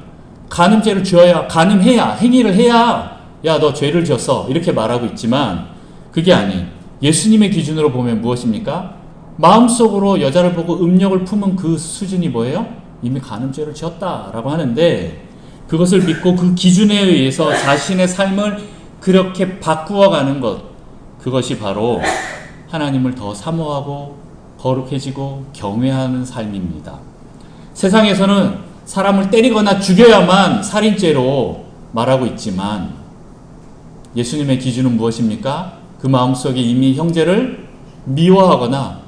간음죄를 지어야, 간음해야, 행위를 해야 야, 너 죄를 지었어 이렇게 말하고 있지만 그게 아닌 예수님의 기준으로 보면 무엇입니까? 마음속으로 여자를 보고 음욕을 품은 그 수준이 뭐예요? 이미 간음죄를 지었다라고 하는데 그것을 믿고 그 기준에 의해서 자신의 삶을 그렇게 바꾸어가는 것, 그것이 바로 하나님을 더 사모하고 거룩해지고 경외하는 삶입니다. 세상에서는 사람을 때리거나 죽여야만 살인죄로 말하고 있지만 예수님의 기준은 무엇입니까? 그 마음속에 이미 형제를 미워하거나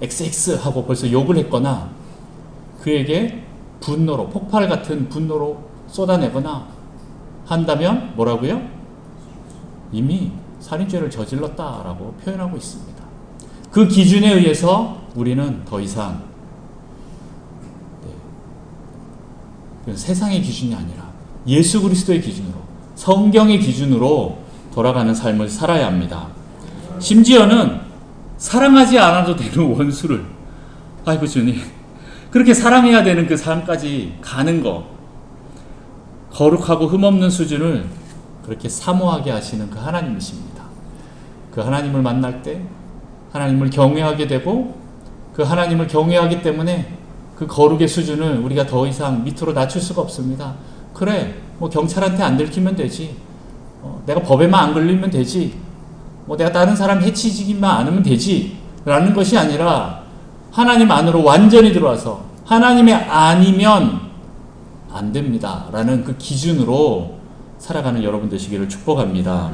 XX 하고 벌써 욕을 했거나 그에게 분노로, 폭발 같은 분노로 쏟아내거나 한다면 뭐라고요? 이미 살인죄를 저질렀다라고 표현하고 있습니다. 그 기준에 의해서 우리는 더 이상 세상의 기준이 아니라 예수 그리스도의 기준으로, 성경의 기준으로 돌아가는 삶을 살아야 합니다. 심지어는 사랑하지 않아도 되는 원수를 아이고 주님 그렇게 사랑해야 되는 그 삶까지 가는 거, 거룩하고 흠없는 수준을 그렇게 사모하게 하시는 그 하나님이십니다. 그 하나님을 만날 때 하나님을 경외하게 되고 그 하나님을 경외하기 때문에 그 거룩의 수준을 우리가 더 이상 밑으로 낮출 수가 없습니다. 그래, 뭐 경찰한테 안 들키면 되지, 내가 법에만 안 걸리면 되지, 뭐 내가 다른 사람 해치지기만 않으면 되지 라는 것이 아니라 하나님 안으로 완전히 들어와서 하나님의 아니면 안 됩니다 라는 그 기준으로 살아가는 여러분 되시기를 축복합니다.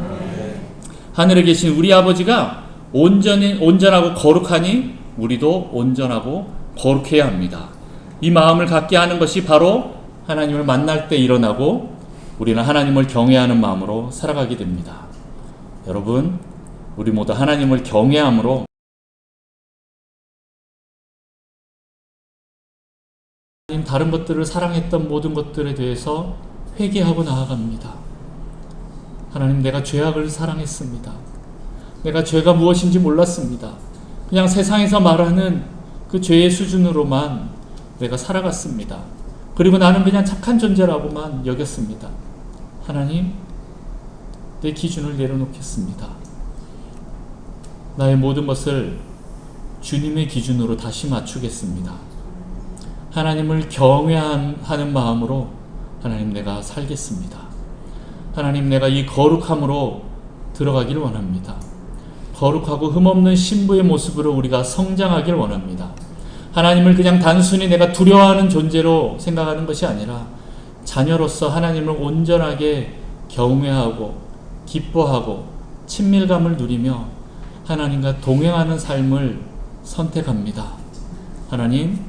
하늘에 계신 우리 아버지가 온전하고 거룩하니 우리도 온전하고 거룩해야 합니다. 이 마음을 갖게 하는 것이 바로 하나님을 만날 때 일어나고 우리는 하나님을 경외하는 마음으로 살아가게 됩니다. 여러분, 우리 모두 하나님을 경외함으로 다른 것들을 사랑했던 모든 것들에 대해서 회개하고 나아갑니다. 하나님, 내가 죄악을 사랑했습니다. 내가 죄가 무엇인지 몰랐습니다. 그냥 세상에서 말하는 그 죄의 수준으로만 내가 살아갔습니다. 그리고 나는 그냥 착한 존재라고만 여겼습니다. 하나님, 내 기준을 내려놓겠습니다. 나의 모든 것을 주님의 기준으로 다시 맞추겠습니다. 하나님을 경외하는 마음으로 하나님 내가 살겠습니다. 하나님, 내가 이 거룩함으로 들어가길 원합니다. 거룩하고 흠없는 신부의 모습으로 우리가 성장하길 원합니다. 하나님을 그냥 단순히 내가 두려워하는 존재로 생각하는 것이 아니라 자녀로서 하나님을 온전하게 경외하고 기뻐하고 친밀감을 누리며 하나님과 동행하는 삶을 선택합니다. 하나님,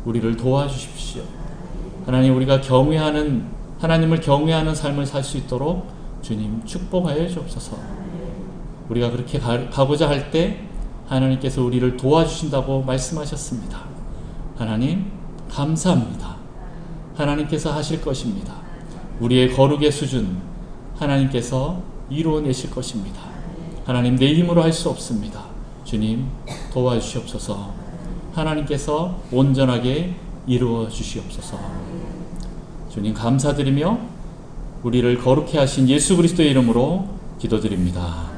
우리를 도와주십시오. 하나님, 우리가 하나님을 경외하는 삶을 살 수 있도록 주님 축복하여 주옵소서. 우리가 그렇게 가고자 할 때 하나님께서 우리를 도와주신다고 말씀하셨습니다. 하나님, 감사합니다. 하나님께서 하실 것입니다. 우리의 거룩의 수준 하나님께서 이루어내실 것입니다. 하나님, 내 힘으로 할 수 없습니다. 주님, 도와주시옵소서. 하나님께서 온전하게 이루어 주시옵소서. 주님, 감사드리며 우리를 거룩해 하신 예수 그리스도의 이름으로 기도드립니다.